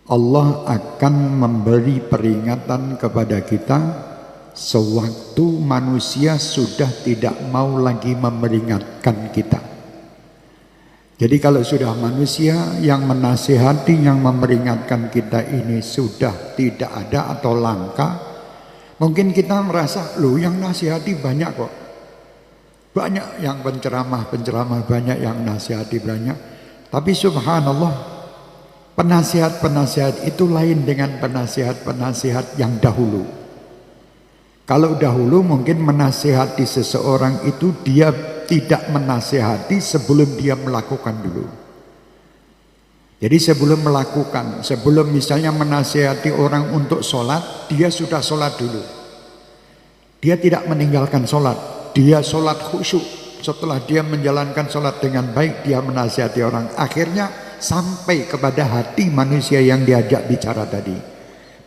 Allah akan memberi peringatan kepada kita sewaktu manusia sudah tidak mau lagi memperingatkan kita. Jadi kalau sudah manusia yang menasihati, yang memperingatkan kita ini sudah tidak ada atau langka, mungkin kita merasa, loh yang nasihati banyak kok. Banyak yang penceramah, banyak yang nasihati banyak. Tapi subhanallah, penasihat-penasihat itu lain dengan penasihat-penasihat yang dahulu. Kalau dahulu mungkin menasihati seseorang itu dia tidak menasihati sebelum dia melakukan dulu. Jadi sebelum melakukan, sebelum misalnya menasihati orang untuk sholat, dia sudah sholat dulu. Dia tidak meninggalkan sholat, dia sholat khusyuk. Setelah dia menjalankan sholat dengan baik, dia menasihati orang. Akhirnya sampai kepada hati manusia yang diajak bicara tadi.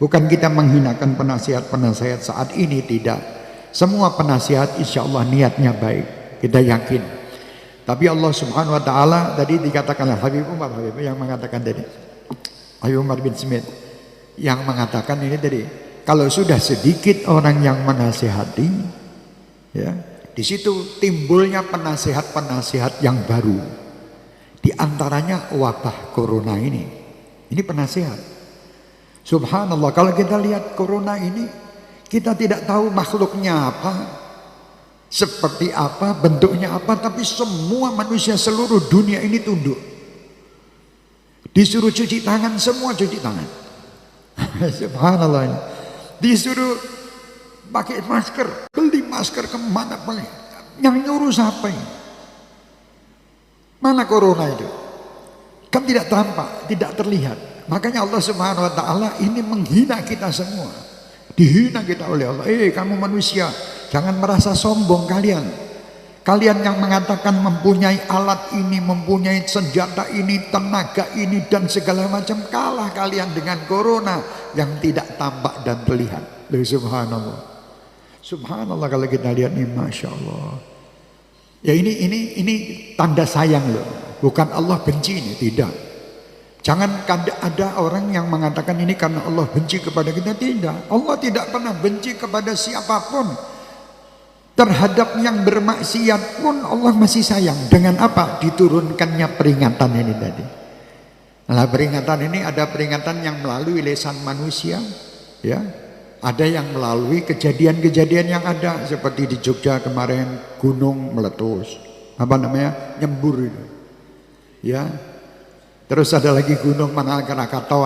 Bukan kita menghinakan penasihat-penasihat saat ini, tidak. Semua penasihat insya Allah niatnya baik, kita yakin. Tapi Allah subhanahu wa ta'ala tadi dikatakanlah Habib Umar yang mengatakan tadi, Habib Umar bin Smith yang mengatakan ini tadi, kalau sudah sedikit orang yang menasihati, ya, di situ timbulnya penasihat-penasihat yang baru. Di antaranya wabah corona ini. Ini penasihat. Subhanallah, kalau kita lihat corona ini, kita tidak tahu makhluknya apa, seperti apa, bentuknya apa, tapi semua manusia seluruh dunia ini tunduk. Disuruh cuci tangan, semua cuci tangan. Subhanallah. Disuruh pakai masker, beli masker kemana beli? Yang nyuruh siapa ini? Mana corona itu? Kan tidak tampak, tidak terlihat. Makanya Allah subhanahu wa ta'ala ini menghina kita semua. Dihina kita oleh Allah. Kamu manusia, jangan merasa sombong kalian. Kalian yang mengatakan mempunyai alat ini, mempunyai senjata ini, tenaga ini dan segala macam, kalah kalian dengan corona yang tidak tampak dan terlihat. Subhanallah. Subhanallah, kalau kita lihat ini, masya Allah. Ya ini tanda sayang loh. Bukan Allah benci ini, tidak. Jangan ada orang yang mengatakan ini karena Allah benci kepada kita. Tidak. Allah tidak pernah benci kepada siapapun. Terhadap yang bermaksiat pun Allah masih sayang. Dengan apa? Diturunkannya peringatan ini tadi. Nah, peringatan ini ada peringatan yang melalui lisan manusia, ya. Ada yang melalui kejadian-kejadian yang ada, seperti di Jogja kemarin gunung meletus, apa namanya, nyembur itu, ya. Terus ada lagi gunung anak Krakatau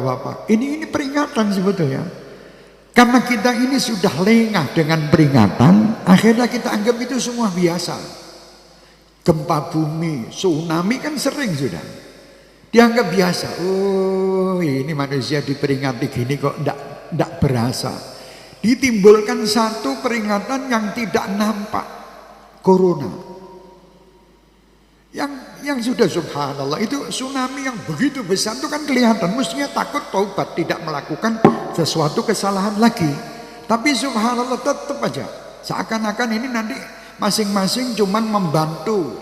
apa. Ini peringatan sebetulnya. Karena kita ini sudah lengah dengan peringatan, akhirnya kita anggap itu semua biasa. Gempa bumi, tsunami kan sering sudah dianggap biasa. Oh, ini manusia diperingati gini kok ndak berasa. Ditimbulkan satu peringatan yang tidak nampak, corona. Yang sudah subhanallah itu tsunami yang begitu besar itu kan kelihatan, mestinya takut taubat, tidak melakukan sesuatu kesalahan lagi. Tapi subhanallah tetap aja seakan-akan ini nanti masing-masing cuman membantu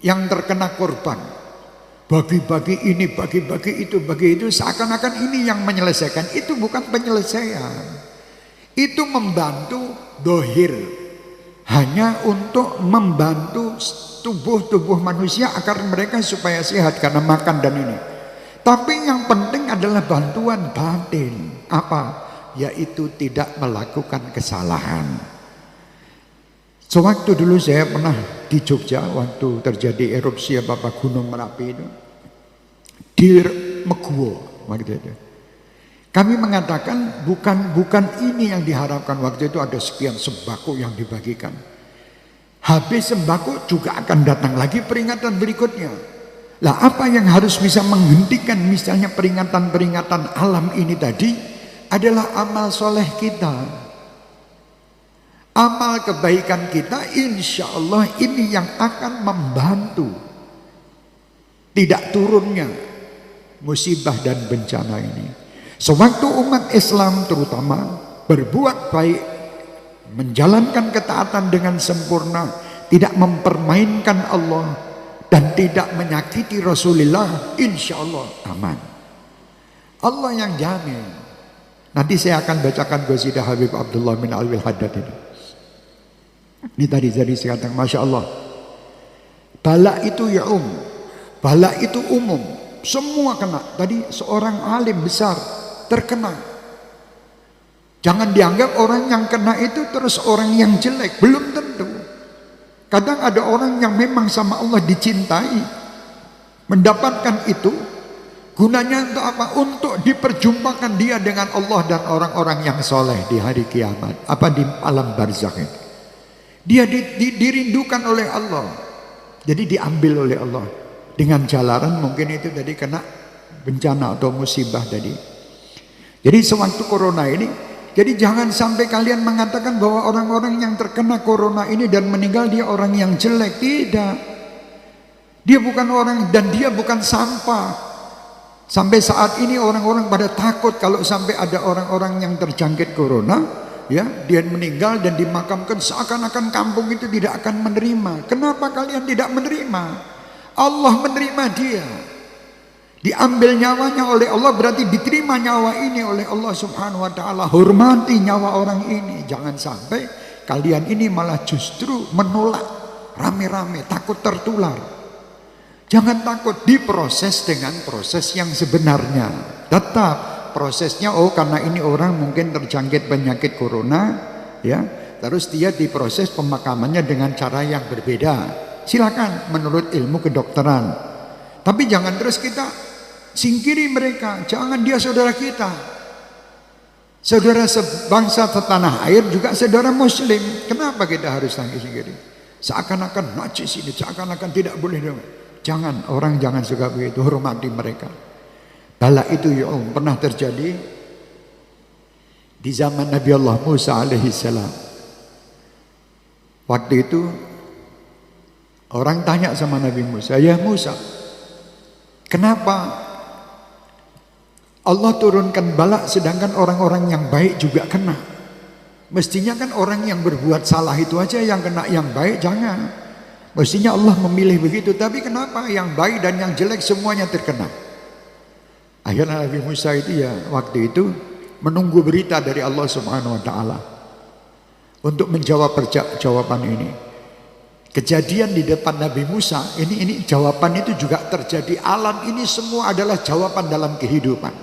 yang terkena korban, bagi-bagi ini, bagi-bagi itu, seakan-akan ini yang menyelesaikan. Itu bukan penyelesaian, itu membantu dohir, hanya untuk membantu tubuh manusia agar mereka supaya sehat karena makan dan ini. Tapi yang penting adalah bantuan batin. Apa? Yaitu tidak melakukan kesalahan. Sewaktu dulu saya pernah di Jogja waktu terjadi erupsi Gunung Merapi itu, di Meguwo waktu itu. Kami mengatakan bukan ini yang diharapkan. Waktu itu ada sekian sembako yang dibagikan. Habis sembako juga akan datang lagi peringatan berikutnya. Lah apa yang harus bisa menghentikan misalnya peringatan-peringatan alam ini tadi adalah amal soleh kita. Amal kebaikan kita, insya Allah ini yang akan membantu tidak turunnya musibah dan bencana ini. Sewaktu umat Islam terutama berbuat baik, menjalankan ketaatan dengan sempurna, tidak mempermainkan Allah dan tidak menyakiti Rasulullah, insya Allah aman. Allah yang jamin. Nanti saya akan bacakan qasidah Habib Abdullah bin Alwi Haddad ini. Ini tadi saya katakan, Masya Allah, bala itu ya'um, bala itu umum, semua kena. Tadi seorang alim besar terkena. Jangan dianggap orang yang kena itu terus orang yang jelek, belum tentu. Kadang ada orang yang memang sama Allah dicintai, mendapatkan itu, gunanya untuk apa? Untuk diperjumpakan dia dengan Allah dan orang-orang yang soleh di hari kiamat, apa di alam barzakh ini. Dia dirindukan oleh Allah, jadi diambil oleh Allah dengan jalaran mungkin itu tadi kena bencana atau musibah tadi. Jadi sewaktu corona ini, jadi jangan sampai kalian mengatakan bahwa orang-orang yang terkena corona ini dan meninggal dia orang yang jelek. Tidak, dia bukan orang dan dia bukan sampah. Sampai saat ini orang-orang pada takut kalau sampai ada orang-orang yang terjangkit corona, ya, dia meninggal dan dimakamkan seakan-akan kampung itu tidak akan menerima. Kenapa kalian tidak menerima? Allah menerima dia. Diambil nyawanya oleh Allah, berarti diterima nyawa ini oleh Allah Subhanahu wa taala. Hormati nyawa orang ini. Jangan sampai kalian ini malah justru menolak rame-rame, takut tertular. Jangan takut, diproses dengan proses yang sebenarnya. Tetap prosesnya, oh karena ini orang mungkin terjangkit penyakit corona, ya, terus dia diproses pemakamannya dengan cara yang berbeda. Silakan menurut ilmu kedokteran. Tapi jangan terus kita singkiri mereka. Jangan, dia saudara kita, saudara sebangsa setanah air, juga saudara muslim. Kenapa kita harus singkiri? Seakan-akan najis ini, seakan-akan tidak boleh dong. Jangan, orang jangan suka begitu, hormati mereka. Bala itu ya pernah terjadi di zaman Nabi Allah Musa alaihi salam. Waktu itu orang tanya sama Nabi Musa, ya Musa, kenapa Allah turunkan bala sedangkan orang-orang yang baik juga kena? Mestinya kan orang yang berbuat salah itu aja yang kena, yang baik jangan. Mestinya Allah memilih begitu, tapi kenapa yang baik dan yang jelek semuanya terkena? Akhirnya Nabi Musa itu ya waktu itu menunggu berita dari Allah Subhanahu wa taala untuk menjawab jawaban ini. Kejadian di depan Nabi Musa ini jawaban itu juga terjadi. Alam ini semua adalah jawaban dalam kehidupan.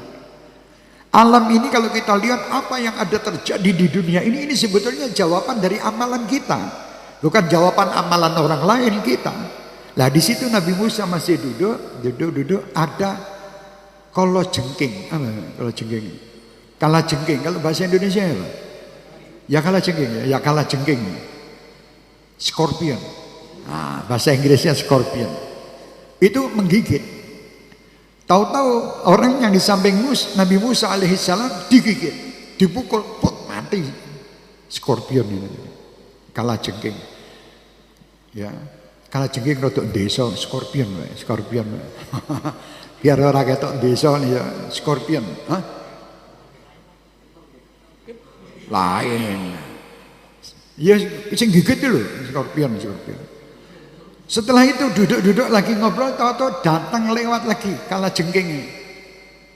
Alam ini kalau kita lihat apa yang ada terjadi di dunia ini sebetulnya jawaban dari amalan kita. Bukan jawaban amalan orang lain kita. Lah di situ Nabi Musa masih duduk ada kalajengking. Apa kalajengking? Kalajengking kalau bahasa Indonesia apa? Ya kalajengking, ya kalajengking. Scorpion. Nah, bahasa Inggrisnya scorpion. Itu menggigit. Tahu-tahu orang yang di samping Nabi Musa alaihissalam digigit, dipukul, put, mati. Scorpion ini. Kalajengking. Ya, kalajengking rodok desa, scorpion. Biar ora ketok desa nih ya, scorpion. Hah? Lain. Ya sing gigit itu loh, scorpion. Setelah itu duduk lagi ngobrol, tahu-tahu datang lewat lagi kalajengking.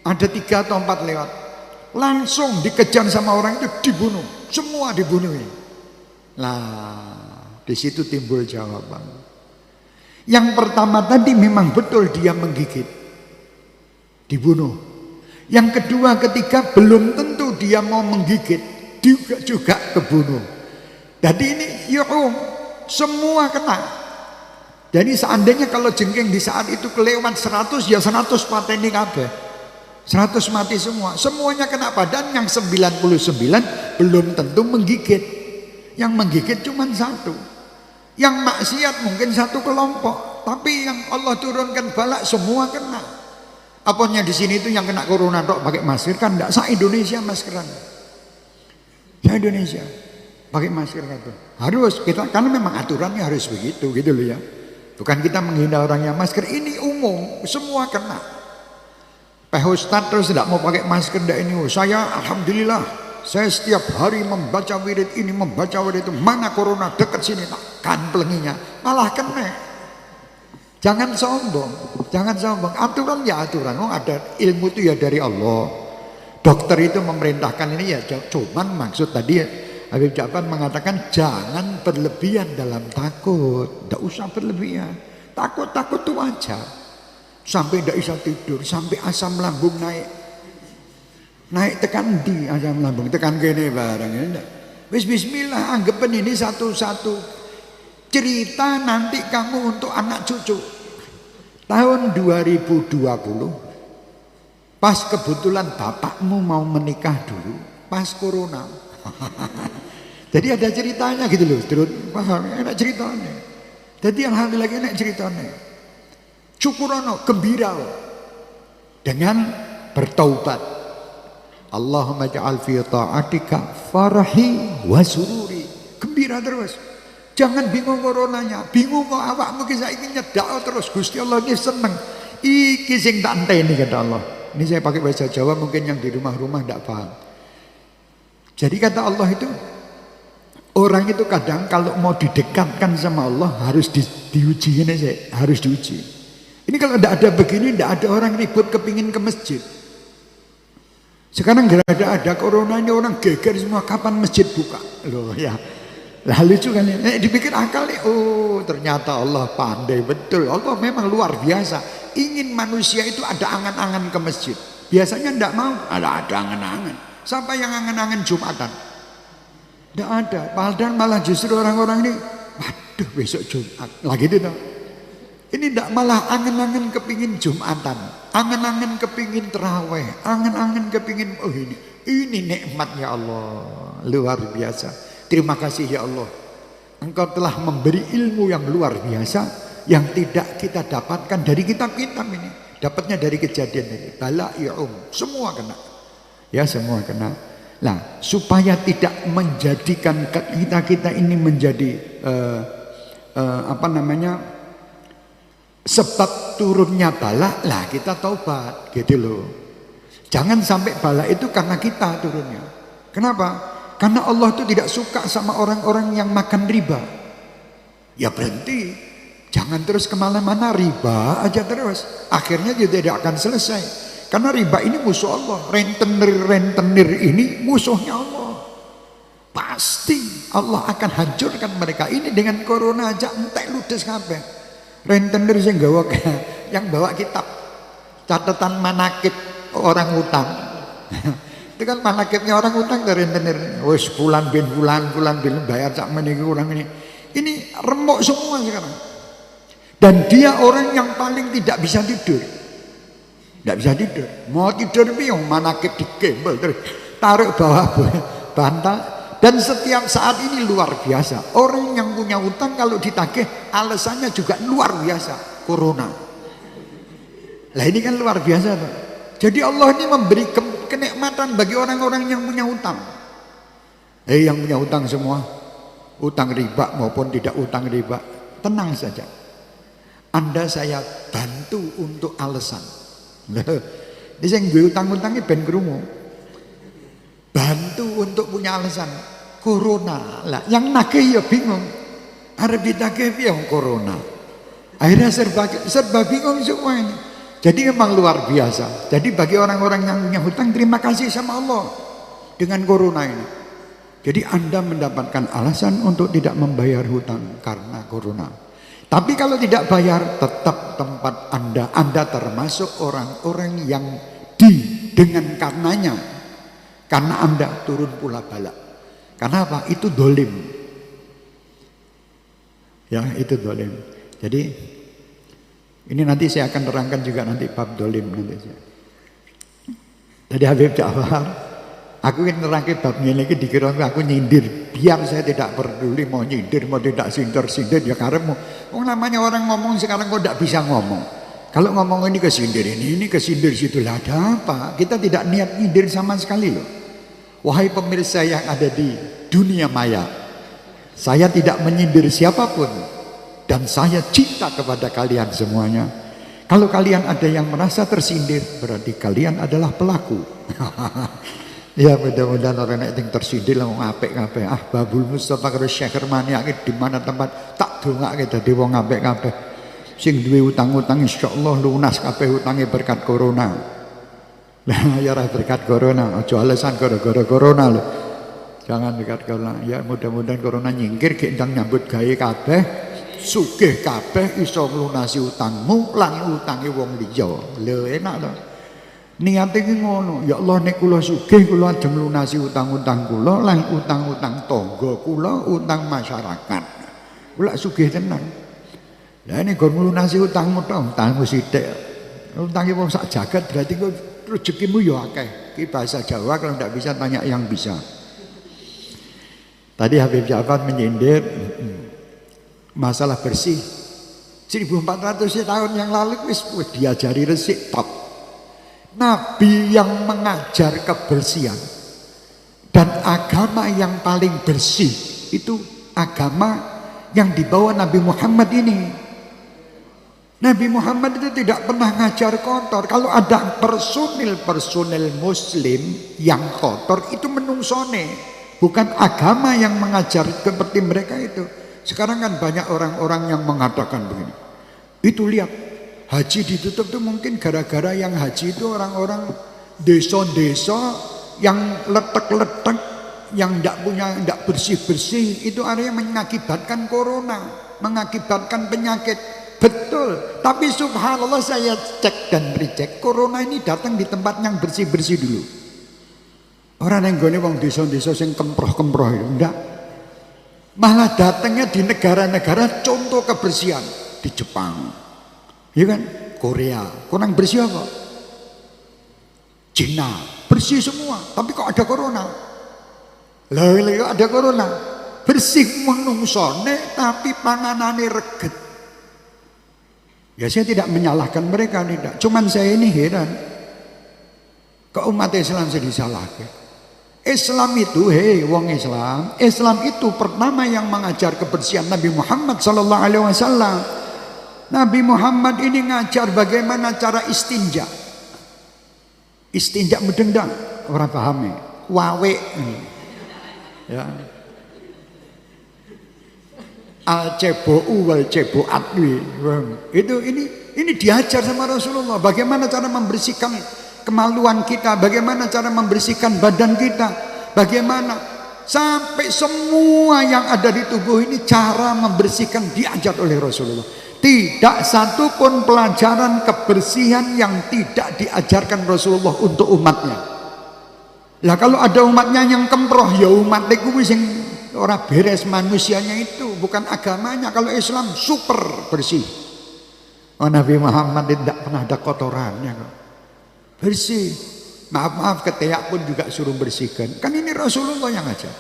Ada 3 atau 4 lewat. Langsung dikejar sama orang itu, dibunuh. Semua dibunuh. Lah, di situ timbul jawaban. Yang pertama tadi memang betul dia menggigit, dibunuh. Yang kedua ketika belum tentu dia mau menggigit, juga kebunuh. Jadi ini semua kena. Jadi seandainya kalau jengking di saat itu kelewat 100, ya 100 pateni kabeh. 100 mati semua. Semuanya kena, badan yang 99 belum tentu menggigit. Yang menggigit cuma 1. Yang maksiat mungkin 1 kelompok, tapi yang Allah turunkan bala semua kena. Apanya di sini itu yang kena corona tok pakai masker kan enggak, sa Indonesia maskeran. Sa Indonesia pakai masker kan. Harus kita, karena memang aturannya harus begitu gitu loh ya. Bukan kita menghina orang yang masker, ini umum, semua kena. Pak Ustadz terus tidak mau pakai masker enggak ini. Saya alhamdulillah saya setiap hari membaca wirid ini, membaca wirid itu. Mana corona dekat sini, kan pelenginya malah kena. Jangan sombong, jangan sombong. Aturan ya aturan. Oh, ada ilmu itu ya dari Allah. Dokter itu memerintahkan ini ya, cuman maksud tadi Habib Ja'far mengatakan jangan berlebihan dalam takut. Tidak usah berlebihan. Takut-takut itu wajar. Sampai tidak bisa tidur, sampai asam lambung naik. Naik tekan di asam lambung, tekan gini barang ini. Bismillah, anggapan ini satu-satu cerita nanti kamu untuk anak cucu. Tahun 2020, pas kebetulan bapakmu mau menikah dulu, pas corona. Jadi ada ceritanya gitu loh, terus paham, enak ceritanya. Jadi alhamdulillah enak ceritanya. Syukurono, gembira dengan bertaubat. Allahumma ja'al fi ta'atika farahi wa sururi. Gembira terus. Jangan bingung coronanya, bingung kok awakmu ki saiki nyedak terus. Gusti Allah ini seneng. Iki sing tak enteni kata Allah. Ini saya pakai bahasa Jawa, mungkin yang di rumah-rumah tidak paham. Jadi kata Allah itu, orang itu kadang kalau mau didekatkan sama Allah harus diuji ini sih, harus diuji. Ini kalau tidak ada begini, tidak ada orang ribut kepingin ke masjid. Sekarang gara-gara ada corona ini orang geger semua, kapan masjid buka? Loh ya, lah lucu kan ya. Dipikir akal nih, oh ternyata Allah pandai betul. Allah memang luar biasa. Ingin manusia itu ada angan-angan ke masjid. Biasanya tidak mau, ada angan-angan. Siapa yang angan-angan Jumatan? Tidak ada. Padahal malah justru orang-orang ini, waduh besok Jumat lagi itu. Ini tidak malah angen-angen kepingin Jumatan, angen-angen kepingin terawih, angen-angen kepingin oh ini nikmatnya Allah luar biasa. Terima kasih ya Allah, Engkau telah memberi ilmu yang luar biasa yang tidak kita dapatkan dari kitab-kitab ini. Dapatnya dari kejadian ini. Bala semua kena, ya semua kena. Nah supaya tidak menjadikan kita ini menjadi sebab turunnya bala lah kita taubat gitu loh. Jangan sampai bala itu karena kita turunnya. Kenapa? Karena Allah itu tidak suka sama orang-orang yang makan riba. Ya berhenti. Jangan terus kemana-mana, riba aja terus. Akhirnya dia tidak akan selesai. Karena riba ini musuh Allah. Rentenir ini musuhnya Allah. Pasti Allah akan hancurkan mereka. Ini dengan corona aja entek ludes kabeh. Rentenir yang bawa kitab catatan manakib orang utang. Itu kan manakibnya orang utang dari rentenir. Wes bulan bin bayar sak meniki kurang ini. Ini remuk semua sekarang. Dan dia orang yang paling tidak bisa tidur. Tidak bisa tidur. Mau tidur piye manakib digembel terus taruh bawah bantal. Dan setiap saat ini luar biasa. Orang yang punya utang kalau ditagih alasannya juga luar biasa. Corona. Lah ini kan luar biasa Pak. Jadi Allah ini memberi kenikmatan bagi orang-orang yang punya utang. Yang punya utang semua, utang riba maupun tidak utang riba, tenang saja. Anda saya bantu untuk alasan. Ini saya gue utang-utangnya ben krungu. Bantu untuk punya alasan. Corona lah, yang nagih ya bingung. Arep ditagih piye corona. Akhirnya serba bingung semua ini. Jadi memang luar biasa. Jadi bagi orang-orang yang punya hutang, terima kasih sama Allah dengan corona ini. Jadi Anda mendapatkan alasan untuk tidak membayar hutang karena corona. Tapi kalau tidak bayar, tetap tempat Anda termasuk orang-orang yang dengan karenanya. Karena Anda turun pula bala. Karena apa? Itu dolim. Ya, itu dolim. Jadi ini nanti saya akan terangkan juga nanti bab dolim nanti. Jadi Habib Ja'far, aku ingin nerangkan bab ini lagi dikira aku nyindir. Biar saya tidak peduli mau nyindir, mau tidak sindir ya karemu. Oh namanya orang ngomong sekarang kok tidak bisa ngomong. Kalau ngomong ini kesindir ini kesindir situ lah ada apa? Kita tidak niat nyindir sama sekali loh. Wahai pemirsa yang ada di dunia maya, saya tidak menyindir siapapun dan saya cinta kepada kalian semuanya. Kalau kalian ada yang merasa tersindir, berarti kalian adalah pelaku. Ya mudah-mudahan orang yang tersindir lah ngapik-ngapik. Babul Mustafa karo Syekh Hermani di mana tempat tak dongake dadi wong ngapik-ngapik. Sing duwe utang-utang insyaallah lunas kabeh utange berkat corona. Lah ya ora berkat corona, aja alasan gara-gara corona lho. Jangan berkat corona. Ya mudah-mudahan corona nyingkir gek ndang nyambut gawe kabeh, sugih kabeh iso nglunasi utangmu lan utange wong liya. Lho enak to. Niate iki ngono, ya Allah nek kula sugih kula ajeng lunasi utang-utang kula lan utang-utang tangga kula, utang masyarakat. Kula sugih tenan. Lah nek gon lunasi utangmu tok, utangmu sithik. Utange wong sak jagat berarti kok rezekimu ya akeh. Iki bahasa Jawa kalau ndak bisa tanya yang bisa. Tadi Habib Ja'far menyindir masalah bersih. 1400 tahun yang lalu wis diajari resik top. Nabi yang mengajar kebersihan dan agama yang paling bersih itu agama yang dibawa Nabi Muhammad ini. Nabi Muhammad itu tidak pernah ngajar kotor. Kalau ada personil muslim yang kotor itu menungsone, bukan agama yang mengajar seperti mereka itu. Sekarang kan banyak orang-orang yang mengatakan begini. Itu lihat, haji ditutup tuh mungkin gara-gara yang haji itu orang-orang desa-desa yang letek-letek, yang tidak bersih-bersih, itu area mengakibatkan corona, mengakibatkan penyakit. Betul, tapi subhanallah saya cek dan recheck, corona ini datang di tempat yang bersih-bersih dulu. Orang yang gone wong desa-desa sing kemproh-kemproh itu enggak. Malah datangnya di negara-negara contoh kebersihan, di Jepang. Ya kan? Korea, kurang bersih apa? Cina, bersih semua, tapi kok ada corona? Lah ada corona. Bersih menungsone tapi panganane reget. Ya saya tidak menyalahkan mereka, tidak. Cuman saya ini heran. Kok umat Islam saya disalahkan? Islam itu, wong Islam. Islam itu pertama yang mengajar kebersihan Nabi Muhammad sallallahu alaihi wasallam. Nabi Muhammad ini ngajar bagaimana cara istinja. Istinja mudeng dak? Ora paham ya. Wawe. Ya. Al cebou wal ceboat. Itu ini diajar sama Rasulullah bagaimana cara membersihkan kemaluan kita, bagaimana cara membersihkan badan kita, bagaimana sampai semua yang ada di tubuh ini cara membersihkan diajar oleh Rasulullah. Tidak satu pun pelajaran kebersihan yang tidak diajarkan Rasulullah untuk umatnya. Lah kalau ada umatnya yang kemproh, ya umat itu sing ora beres manusianya itu, bukan agamanya. Kalau Islam super bersih. Oh, Nabi Muhammad tidak pernah ada kotorannya kok. Bersih. Maaf ketiak pun juga suruh bersihkan. Kan ini Rasulullah yang ajar.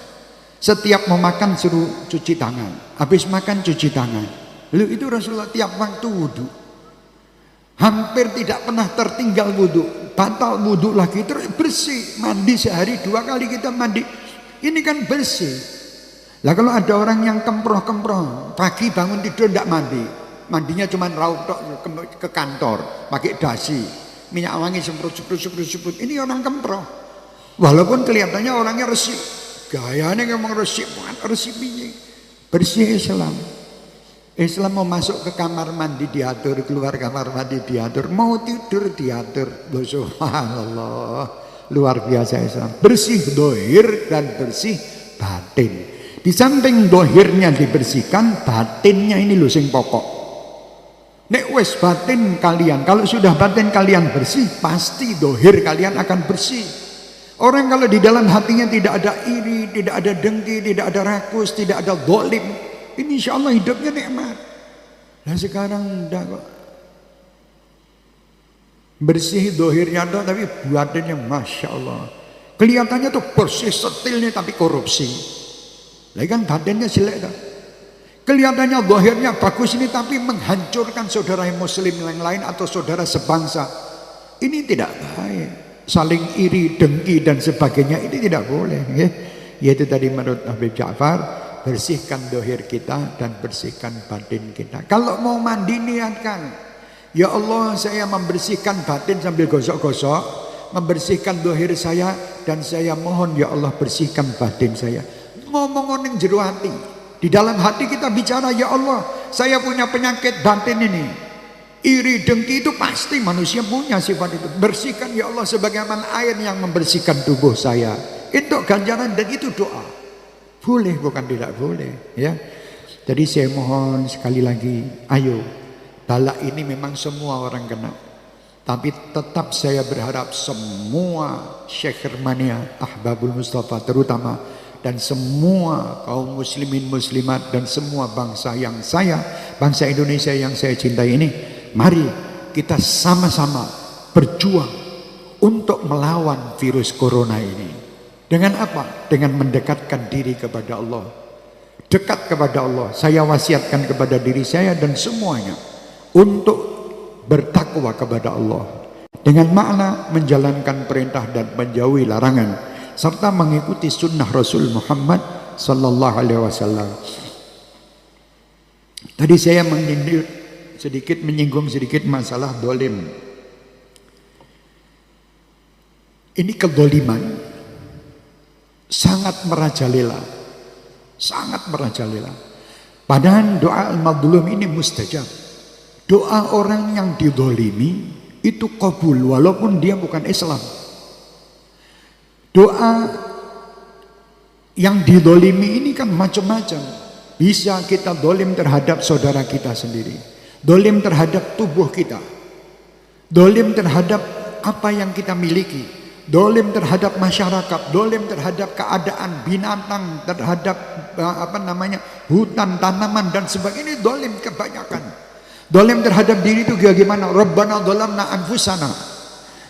Setiap mau makan suruh cuci tangan. Habis makan cuci tangan. Lalu itu Rasulullah tiap waktu wudhu. Hampir tidak pernah tertinggal wudhu. Batal wudhu lagi terus bersih. Mandi sehari 2 kali kita mandi. Ini kan bersih. Lah kalau ada orang yang kemproh-kemproh, pagi bangun tidur tidak mandi, mandinya cuma raup tok ke kantor, pakai dasi, minyak wangi semprot. Ini orang kemproh. Walaupun kelihatannya orangnya resik, gayanya ngomong resik, bukan resik piye. Bersih Islam. Islam mau masuk ke kamar mandi diatur, keluar kamar mandi diatur, mau tidur diatur. Subhanallah, luar biasa Islam. Bersih dohir dan bersih batin. Di samping dohirnya dibersihkan, batinnya ini loh sing pokok. Nek wes batin kalian, kalau sudah batin kalian bersih, pasti dohir kalian akan bersih. Orang kalau di dalam hatinya tidak ada iri, tidak ada dengki, tidak ada rakus, tidak ada dolim, ini insya Allah hidupnya nikmat. Nah sekarang enggak kok. Bersih dohirnya ada, tapi batinnya masya Allah. Kelihatannya tuh bersih setilnya tapi korupsi. Lagi kan badannya jelek dah. Kelihatannya zahirnya bagus ini tapi menghancurkan saudara muslim yang lain atau saudara sebangsa. Ini tidak baik. Saling iri, dengki dan sebagainya ini tidak boleh. Ya. Yaitu tadi menurut Habib Ja'far, bersihkan zahir kita dan bersihkan batin kita. Kalau mau mandi niatkan, ya Allah saya membersihkan batin sambil gosok-gosok, membersihkan zahir saya dan saya mohon ya Allah bersihkan batin saya. Ngomong yang jero hati. Di dalam hati kita bicara, ya Allah saya punya penyakit batin ini, Iri dengki itu pasti manusia punya sifat itu. Bersihkan ya Allah sebagaimana air yang membersihkan tubuh saya. Itu ganjaran dan itu doa. Boleh bukan tidak boleh ya. Jadi saya mohon sekali lagi, ayo, bala ini memang semua orang kena. Tapi tetap saya berharap semua Syekh Hermania, Ahbabul Mustafa terutama, dan semua kaum muslimin muslimat dan semua bangsa bangsa Indonesia yang saya cintai ini, mari kita sama-sama berjuang untuk melawan virus corona ini. Dengan apa? Dengan mendekatkan diri kepada Allah. Dekat kepada Allah. Saya wasiatkan kepada diri saya dan semuanya untuk bertakwa kepada Allah, dengan makna menjalankan perintah dan menjauhi larangan, serta mengikuti sunnah Rasul Muhammad sallallahu alaihi wasallam. Tadi saya menyinggung sedikit masalah dolim. Ini kedoliman sangat merajalela, sangat merajalela. Padahal doa al-mazlum ini mustajab. Doa orang yang didolimi itu kabul walaupun dia bukan Islam. Doa yang didolimi ini kan macam-macam. Bisa kita dolim terhadap saudara kita sendiri, dolim terhadap tubuh kita, dolim terhadap apa yang kita miliki, dolim terhadap masyarakat, dolim terhadap keadaan binatang, terhadap hutan, tanaman dan sebagainya. Dolim kebanyakan. Dolim terhadap diri itu bagaimana? Rabbana dolamna anfusana.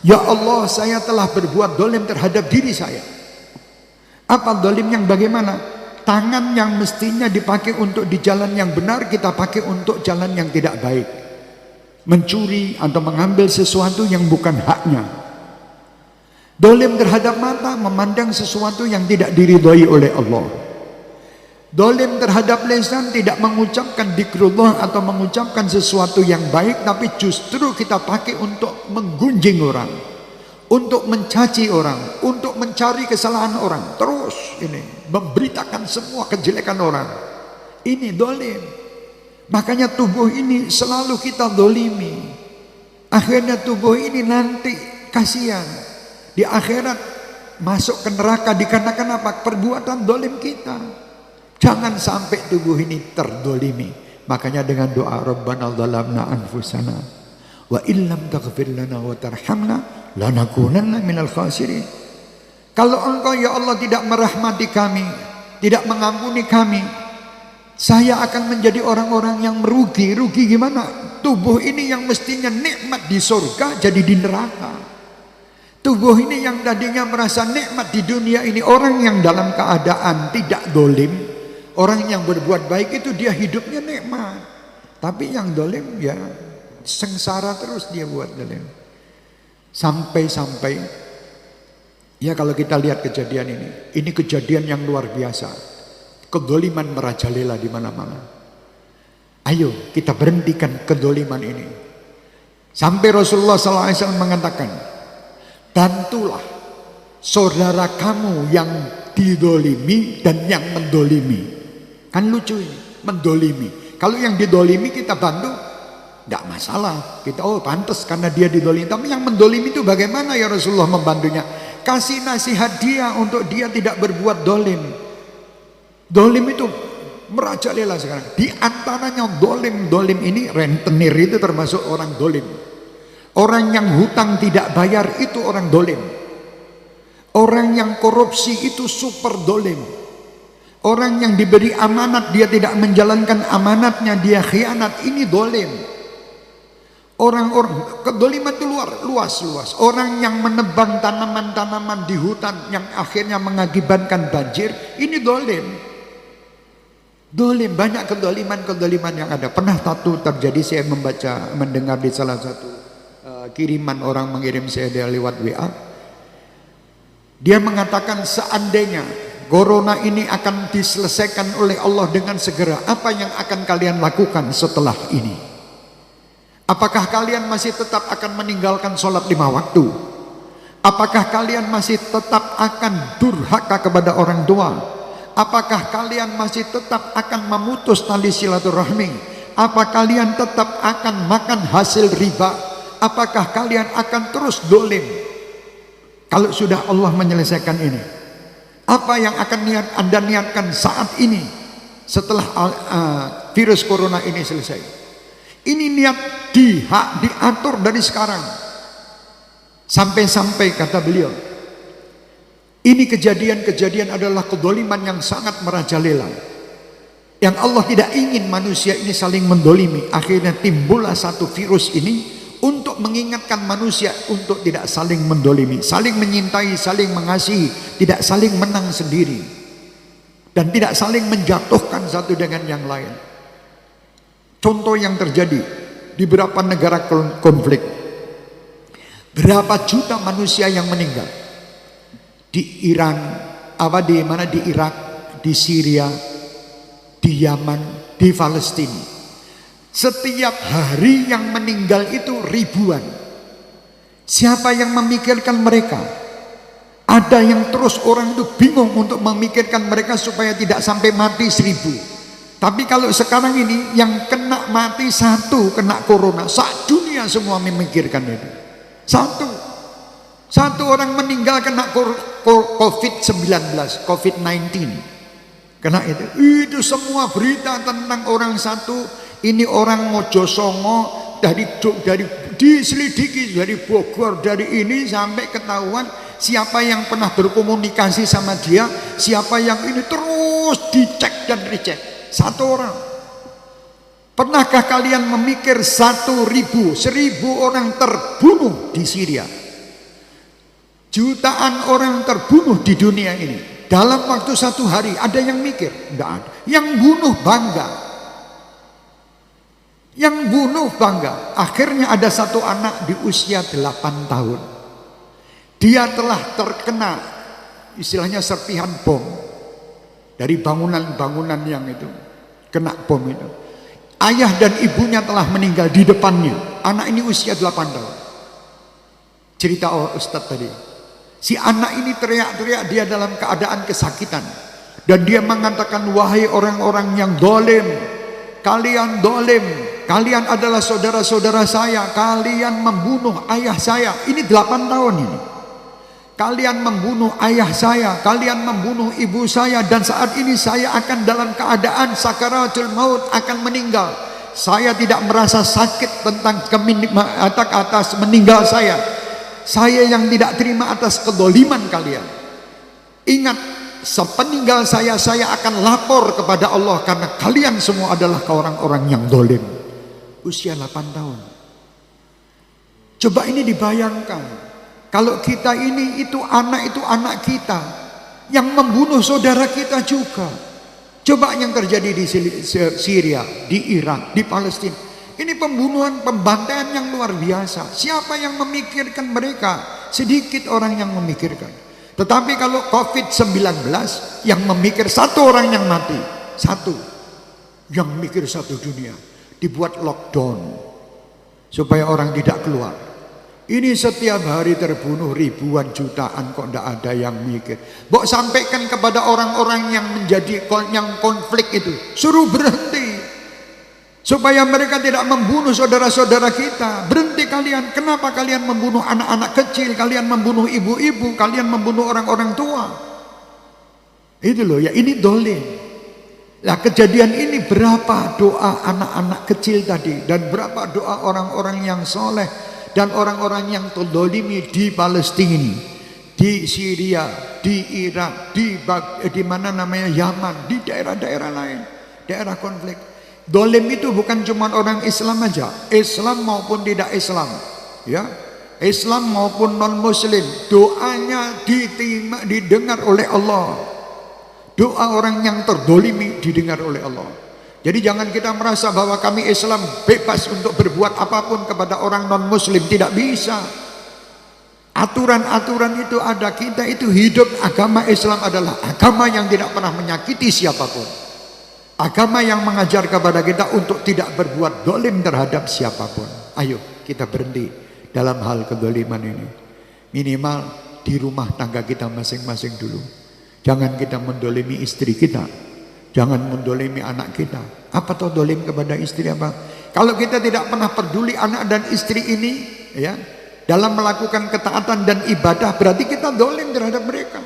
Ya Allah, saya telah berbuat dolim terhadap diri saya. Apa dolim yang bagaimana? Tangan yang mestinya dipakai untuk di jalan yang benar, kita pakai untuk jalan yang tidak baik. Mencuri atau mengambil sesuatu yang bukan haknya. Dolim terhadap mata, memandang sesuatu yang tidak diridhoi oleh Allah. Dolim terhadap lisan, tidak mengucapkan dzikrullah atau mengucapkan sesuatu yang baik, tapi justru kita pakai untuk menggunjing orang, untuk mencaci orang, untuk mencari kesalahan orang, terus ini memberitakan semua kejelekan orang. Ini dolim. Makanya tubuh ini selalu kita dolimi. Akhirnya tubuh ini nanti kasihan di akhirat masuk ke neraka dikarenakan apa? Perbuatan dolim kita. Jangan sampai tubuh ini terdolimi. Makanya dengan doa Rabbana dhalamna anfusana wa illam taghfir lana wa tarhamna lanakunanna minal khasirin. Kalau engkau ya Allah tidak merahmati kami, tidak mengampuni kami, saya akan menjadi orang-orang yang merugi. Rugi gimana? Tubuh ini yang mestinya nikmat di surga jadi di neraka. Tubuh ini yang tadinya merasa nikmat di dunia ini, orang yang dalam keadaan tidak dolim, orang yang berbuat baik itu dia hidupnya nikmat. Tapi yang dolim ya sengsara terus dia buat dolim. Sampai-sampai ya kalau kita lihat kejadian ini kejadian yang luar biasa. Kedoliman merajalela di mana-mana. Ayo kita berhentikan kedoliman ini. Sampai Rasulullah SAW mengatakan, bantulah saudara kamu yang didolimi dan yang mendolimi. Kan lucu ini, mendolimi. Kalau yang didolimi kita bantu, tidak masalah. Kita pantas karena dia didolimi. Tapi yang mendolimi itu bagaimana ya Rasulullah membantunya? Kasih nasihat dia untuk dia tidak berbuat dolim. Dolim itu merajalela sekarang. Di antaranya dolim ini, rentenir itu termasuk orang dolim. Orang yang hutang tidak bayar itu orang dolim. Orang yang korupsi itu super dolim. Orang yang diberi amanat dia tidak menjalankan amanatnya, dia khianat, ini dolim. Orang-orang kedoliman itu luas. Orang yang menebang tanaman-tanaman di hutan yang akhirnya mengakibatkan banjir, ini dolim. Dolim, banyak kedoliman yang ada. Pernah terjadi saya mendengar di salah satu kiriman, orang mengirim saya lewat WA. Dia mengatakan seandainya corona ini akan diselesaikan oleh Allah dengan segera, apa yang akan kalian lakukan setelah ini? Apakah kalian masih tetap akan meninggalkan sholat 5 waktu? Apakah kalian masih tetap akan durhaka kepada orang tua? Apakah kalian masih tetap akan memutus tali silaturahmi? Apa kalian tetap akan makan hasil riba? Apakah kalian akan terus dolim? Kalau sudah Allah menyelesaikan ini, apa yang akan Anda niatkan saat ini setelah virus corona ini selesai? Ini niat diatur dari sekarang. Sampai-sampai kata beliau, ini kejadian-kejadian adalah kedoliman yang sangat merajalela, yang Allah tidak ingin manusia ini saling mendolimi. Akhirnya timbullah satu virus ini untuk mengingatkan manusia untuk tidak saling mendolimi, saling menyintai, saling mengasihi, tidak saling menang sendiri, dan tidak saling menjatuhkan satu dengan yang lain. Contoh yang terjadi di beberapa negara konflik, berapa juta manusia yang meninggal di Iran, di mana, di Irak, di Syria, di Yaman, di Palestina. Setiap hari yang meninggal itu ribuan. Siapa yang memikirkan mereka? Ada yang terus orang itu bingung untuk memikirkan mereka supaya tidak sampai mati 1000. Tapi kalau sekarang ini yang kena mati 1 kena corona, dunia semua memikirkan itu. Satu orang meninggal kena COVID-19, COVID-19. Kena itu semua berita tentang orang satu. Ini orang Mojosongo dari diselidiki dari Bogor, dari ini sampai ketahuan siapa yang pernah berkomunikasi sama dia, siapa yang ini, terus dicek dan dicek. 1 orang. Pernahkah kalian memikir 1000 orang terbunuh di Syria? Jutaan orang terbunuh di dunia ini dalam waktu 1 hari. Ada yang mikir? Tidak ada. Yang bunuh bangga. Yang bunuh bangga. Akhirnya ada satu anak di usia 8 tahun. Dia telah terkena istilahnya serpihan bom dari bangunan-bangunan yang itu, kena bom itu. Ayah dan ibunya telah meninggal di depannya. Anak ini usia 8 tahun. Cerita Ustadz tadi. Si anak ini teriak-teriak, dia dalam keadaan kesakitan. Dan dia mengatakan, wahai orang-orang yang dolim, kalian dolim, kalian adalah saudara-saudara saya, kalian membunuh ayah saya. Ini 8 tahun ini. Kalian membunuh ayah saya, kalian membunuh ibu saya, dan saat ini saya akan dalam keadaan sakaratul maut, akan meninggal. Saya tidak merasa sakit tentang atas meninggal saya. Saya yang tidak terima atas kedoliman kalian. Ingat, sepeninggal saya akan lapor kepada Allah karena kalian semua adalah orang-orang yang dolim. Usia 8 tahun. Coba ini dibayangkan. Kalau kita ini itu anak kita yang membunuh saudara kita juga. Coba yang terjadi di Syria, di Irak, di Palestina. Ini pembunuhan, pembantaian yang luar biasa. Siapa yang memikirkan mereka? Sedikit orang yang memikirkan. Tetapi kalau COVID-19 yang memikir 1 orang yang mati, 1 yang mikir 1 dunia, dibuat lockdown supaya orang tidak keluar. Ini setiap hari terbunuh ribuan jutaan, kok tidak ada yang mikir. Bok sampaikan kepada orang-orang yang menjadi yang konflik itu, suruh berhenti supaya mereka tidak membunuh saudara-saudara kita. Berhenti kalian. Kenapa kalian membunuh anak-anak kecil? Kalian membunuh ibu-ibu, kalian membunuh orang-orang tua. Itu loh ya, ini dolim. Nah, kejadian ini berapa doa anak-anak kecil tadi, dan berapa doa orang-orang yang soleh dan orang-orang yang terdolimi di Palestina, di Syria, di Irak, di mana namanya Yaman, di daerah-daerah lain, daerah konflik. Dolim itu bukan cuma orang Islam aja, Islam maupun tidak Islam, ya, Islam maupun non Muslim, doanya didengar oleh Allah. Doa orang yang terdolimi didengar oleh Allah. Jadi jangan kita merasa bahwa kami Islam bebas untuk berbuat apapun kepada orang non Muslim. Tidak bisa. Aturan-aturan itu ada. Kita itu hidup, agama Islam adalah agama yang tidak pernah menyakiti siapapun. Agama yang mengajar kepada kita untuk tidak berbuat dolim terhadap siapapun. Ayo kita berhenti dalam hal kedoliman ini. Minimal di rumah tangga kita masing-masing dulu. Jangan kita mendolimi istri kita. Jangan mendolimi anak kita. Apa toh dolim kepada istri apa? Kalau kita tidak pernah peduli anak dan istri ini, ya, dalam melakukan ketaatan dan ibadah, berarti kita dolim terhadap mereka.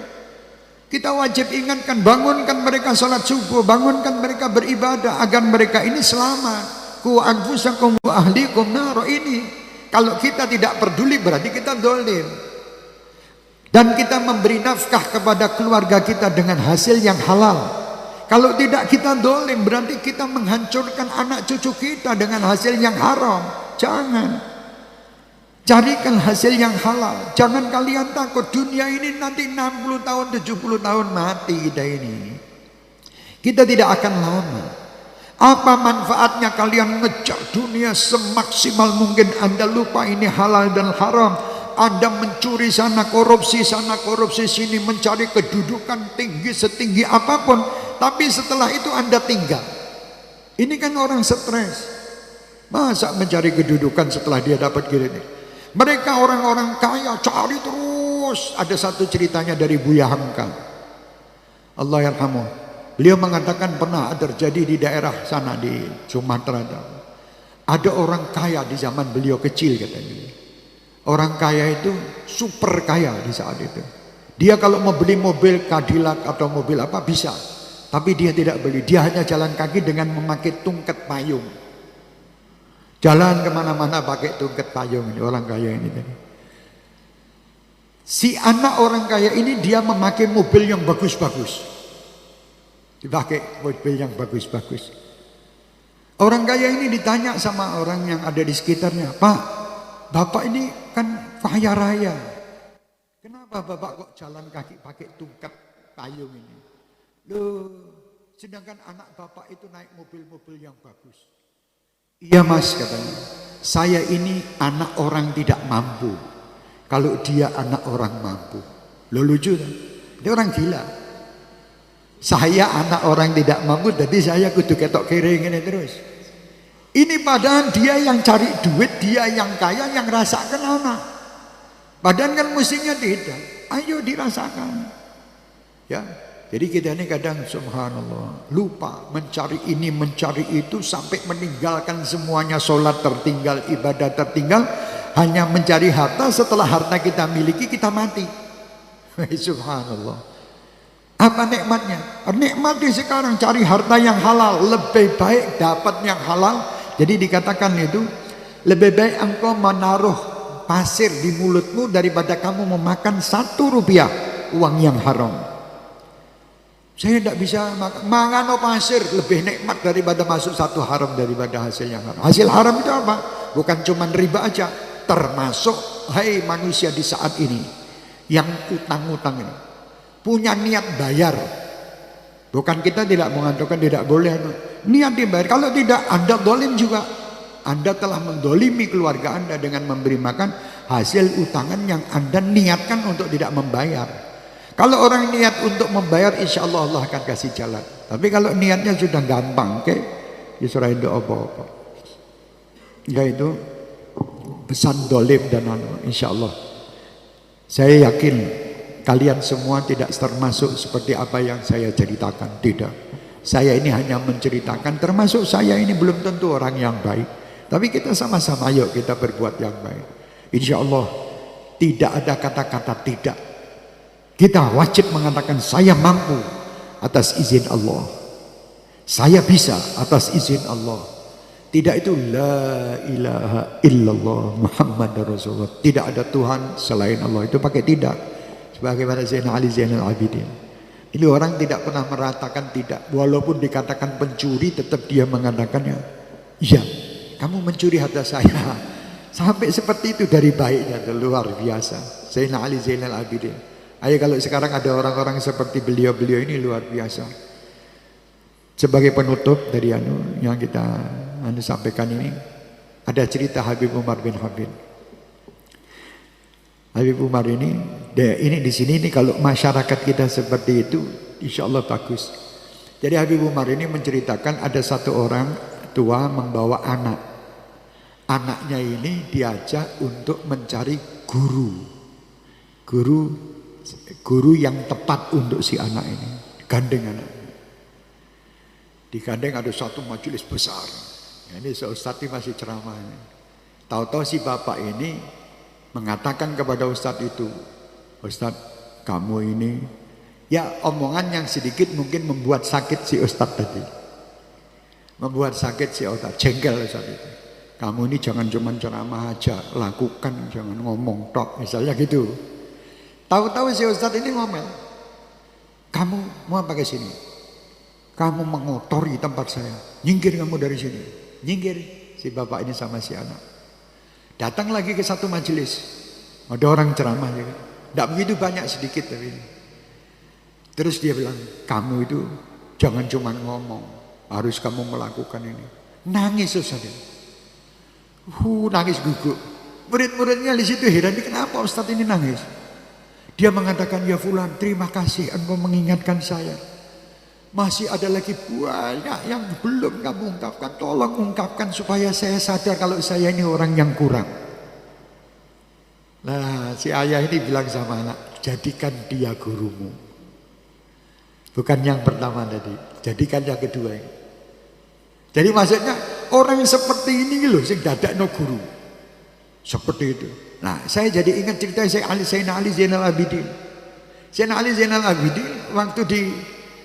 Kita wajib ingatkan, bangunkan mereka salat subuh, bangunkan mereka beribadah agar mereka ini selamat. Ku anfusakum wa ahlikum nar. Ini kalau kita tidak peduli berarti kita dolim. Dan kita memberi nafkah kepada keluarga kita dengan hasil yang halal. Kalau tidak kita dolim, berarti kita menghancurkan anak cucu kita dengan hasil yang haram. Jangan. Carikan hasil yang halal. Jangan kalian takut dunia ini nanti 60 tahun, 70 tahun mati kita ini. Kita tidak akan lama. Apa manfaatnya kalian ngejar dunia semaksimal mungkin, Anda lupa ini halal dan haram. Anda mencuri sana korupsi sini, mencari kedudukan tinggi setinggi apapun, tapi setelah itu Anda tinggal. Ini kan orang stres. Masa mencari kedudukan setelah dia dapat gini? Mereka orang-orang kaya cari terus. Ada satu ceritanya dari Buya Hamka, Allah yarhamuh. Beliau mengatakan pernah terjadi di daerah sana di Sumatera. Ada orang kaya di zaman beliau kecil katanya. Orang kaya itu super kaya di saat itu. Dia kalau mau beli mobil Cadillac atau mobil apa bisa, tapi dia tidak beli. Dia hanya jalan kaki dengan memakai tungket payung. Jalan kemana-mana pakai tungket payung ini orang kaya ini tadi. Si anak orang kaya ini dia memakai mobil yang bagus-bagus. Dipakai mobil yang bagus-bagus. Orang kaya ini ditanya sama orang yang ada di sekitarnya, "Pak, Bapak ini kan kaya raya. Kenapa Bapak kok jalan kaki pakai tungkat payung ini?" Loh, sedangkan anak Bapak itu naik mobil-mobil yang bagus. "Iya Mas," katanya, "saya ini anak orang tidak mampu. Kalau dia anak orang mampu." Loh, lucu kan? Dia orang gila. Saya anak orang tidak mampu, jadi saya kudu ketok kering ini terus. Ini padahal dia yang cari duit, dia yang kaya, yang rasakan anak. Padahal kan mestinya tidak. Ayo dirasakan. Ya, jadi kita ini kadang subhanallah lupa mencari ini, mencari itu sampai meninggalkan semuanya, sholat tertinggal, ibadah tertinggal, hanya mencari harta. Setelah harta kita miliki, kita mati. Subhanallah. Apa nikmatnya? Nikmat di sekarang cari harta yang halal, lebih baik dapat yang halal. Jadi dikatakan itu lebih baik engkau menaruh pasir di mulutmu daripada kamu memakan 1 rupiah uang yang haram. Saya tidak bisa makan pasir, lebih nikmat daripada masuk 1 haram daripada hasil yang haram. Hasil haram itu apa? Bukan cuma riba aja, termasuk hai manusia di saat ini yang utang-utang ini punya niat bayar. Bukan kita tidak mengatakan tidak boleh, niat dibayar. Kalau tidak, Anda dolim juga. Anda telah mendolimi keluarga Anda dengan memberi makan hasil utangan yang Anda niatkan untuk tidak membayar. Kalau orang niat untuk membayar, insya Allah Allah akan kasih jalan. Tapi kalau niatnya sudah gampang, oke, diserahin doa apa-apa. Yaitu pesan dolim dan insya Allah. Saya yakin kalian semua tidak termasuk seperti apa yang saya ceritakan. Tidak. Saya ini hanya menceritakan, termasuk saya ini belum tentu orang yang baik. Tapi kita sama-sama yuk kita berbuat yang baik. Insya Allah tidak ada kata-kata tidak. Kita wajib mengatakan saya mampu atas izin Allah. Saya bisa atas izin Allah. Tidak itu la ilaha illallah Muhammad Rasulullah. Tidak ada Tuhan selain Allah. Itu pakai tidak. Bagaimana Zainal Ali Zainal Abidin. Ini orang tidak pernah meratakan tidak. Walaupun dikatakan pencuri, tetap dia mengatakannya. Iya, kamu mencuri harta saya. Sampai seperti itu dari baiknya, luar biasa. Zainal Ali Zainal Abidin. Ayo kalau sekarang ada orang-orang seperti beliau-beliau ini luar biasa. Sebagai penutup dari yang kita sampaikan ini, ada cerita Habib Umar bin Habib. Habib Umar ini di sini ini kalau masyarakat kita seperti itu, insya Allah bagus. Jadi Habib Umar ini menceritakan ada satu orang tua membawa anak. Anaknya ini diajak untuk mencari guru yang tepat untuk si anak ini. Gandeng anak. Digandeng ada satu majelis besar. Ini Ustadz ini masih ceramah. Tahu-tahu si bapak ini mengatakan kepada Ustadz itu, Ustadz, kamu ini, ya omongan yang sedikit mungkin membuat sakit si Ustadz tadi. Membuat sakit si Ustadz, jengkel Ustadz itu. Kamu ini jangan cuma ceramah aja, lakukan, jangan ngomong tok, misalnya gitu. Tahu-tahu si Ustadz ini ngomel, kamu mau apa ke sini? Kamu mengotori tempat saya, nyingkir kamu dari sini. Nyingkir si bapak ini sama si anak. Datang lagi ke satu majelis, ada orang ceramah juga, tidak begitu banyak, sedikit tapi. Terus dia bilang, kamu itu jangan cuma ngomong, harus kamu melakukan ini. Nangis Ustadz. Nangis gugup. Murid-muridnya di situ heran, kenapa Ustadz ini nangis? Dia mengatakan, ya Fulan, terima kasih engkau mengingatkan saya. Masih ada lagi banyak yang belum kamu ungkapkan. Tolong ungkapkan supaya saya sadar kalau saya ini orang yang kurang. Nah, si ayah ini bilang sama anak, jadikan dia gurumu. Bukan yang pertama tadi, jadikan yang kedua ini. Jadi maksudnya orang yang seperti ini loh, sing dadakno guru. Seperti itu. Nah, saya jadi ingat cerita Sayyidina Ali Zainal Abidin. Sayyidina Ali Zainal Abidin waktu di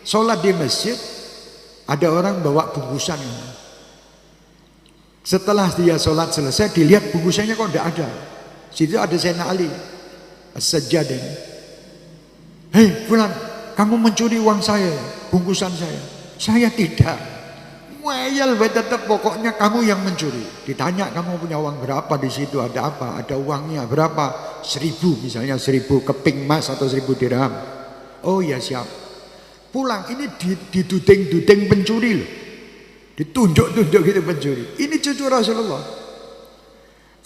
sholat di masjid, ada orang bawa bungkusan. Setelah dia sholat selesai, dilihat bungkusannya kok tidak ada. Situ ada Sayyidina Ali As-Sajjad ini. Hei Fulan, kamu mencuri uang saya, bungkusan saya. Saya tidak. Wayal tetap pokoknya kamu yang mencuri. Ditanya kamu punya uang berapa di situ, ada apa? Ada uangnya berapa? 1000 misalnya, 1000 keping emas atau 1000 dirham. Oh ya siap. Pulang ini diduding-duding pencuri loh. Ditunjuk-tunjuk gitu pencuri. Ini cucu Rasulullah.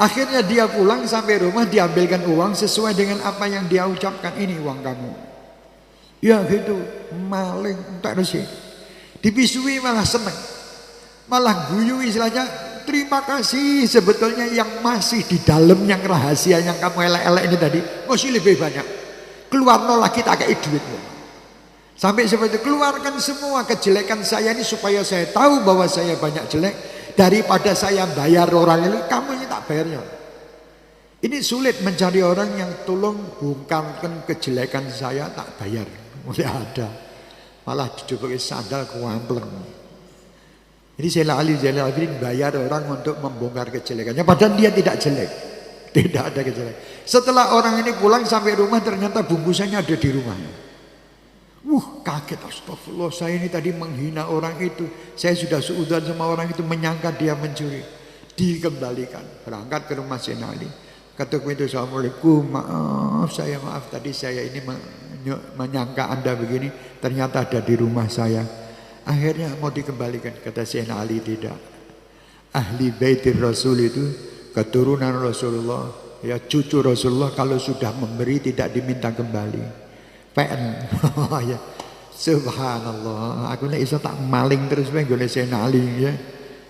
Akhirnya dia pulang sampai rumah, diambilkan uang sesuai dengan apa yang dia ucapkan. Ini uang kamu. Ya gitu, maling tak resik. Dipisui malah seneng. Malah guyu istilahnya, terima kasih sebetulnya yang masih di dalam yang rahasia yang kamu elek-elek ini tadi masih lebih banyak. Keluar lagi tak kayak duit. Sampai seperti itu, keluarkan semua kejelekan saya ini supaya saya tahu bahwa saya banyak jelek. Daripada saya bayar orang ini, kamu ini tak bayarnya. Ini sulit mencari orang yang tolong bongkarkan kejelekan saya tak bayar. Mulai ada. Malah dicoba sandal kuampleng. Jadi Sayyidina Ali Zainal Abidin bayar orang untuk membongkar kejelekannya. Padahal dia tidak jelek. Tidak ada kejelekan. Setelah orang ini pulang sampai rumah, ternyata bungkusannya ada di rumahnya. Kaget, astagfirullah, saya ini tadi menghina orang itu. Saya sudah suudzon sama orang itu, menyangka dia mencuri. Dikembalikan, berangkat ke rumah Sayyidina Ali. Kata itu, assalamualaikum, maaf tadi saya ini menyangka Anda begini, ternyata ada di rumah saya. Akhirnya mau dikembalikan. Kata Sayyidina Ali, tidak. Ahli baitir Rasul itu keturunan Rasulullah, ya cucu Rasulullah, kalau sudah memberi tidak diminta kembali. PN. Oh ya. Subhanallah, aku nek iso tak maling terus wae nggone Sayyidina Ali ya.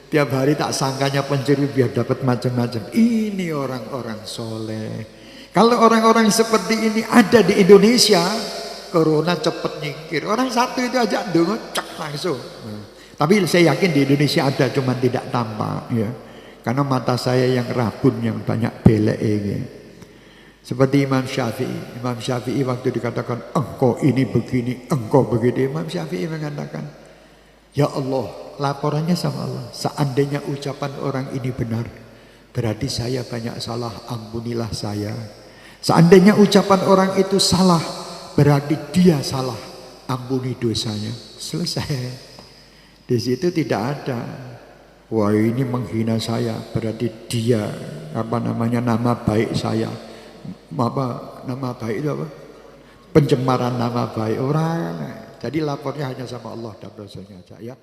Tiap hari tak sangkanya pencuri biar dapat macam-macam. Ini orang-orang soleh. Kalau orang-orang seperti ini ada di Indonesia, corona cepet nyingkir. Orang satu itu aja ndonga cek langsung. Tapi saya yakin di Indonesia ada, cuman tidak tampak ya. Karena mata saya yang rabun, yang banyak belek ini. Seperti Imam Syafi'i. Imam Syafi'i waktu dikatakan engkau ini begini, engkau begini, Imam Syafi'i mengatakan, ya Allah, laporannya sama Allah, seandainya ucapan orang ini benar, berarti saya banyak salah, ampunilah saya. Seandainya ucapan orang itu salah, berarti dia salah, ampuni dosanya. Selesai. Di situ tidak ada, wah ini menghina saya, berarti dia nama baik saya. Nama baik itu apa? Pencemaran nama baik orang. Jadi lapornya hanya sama Allah dan Rasulnya aja ya.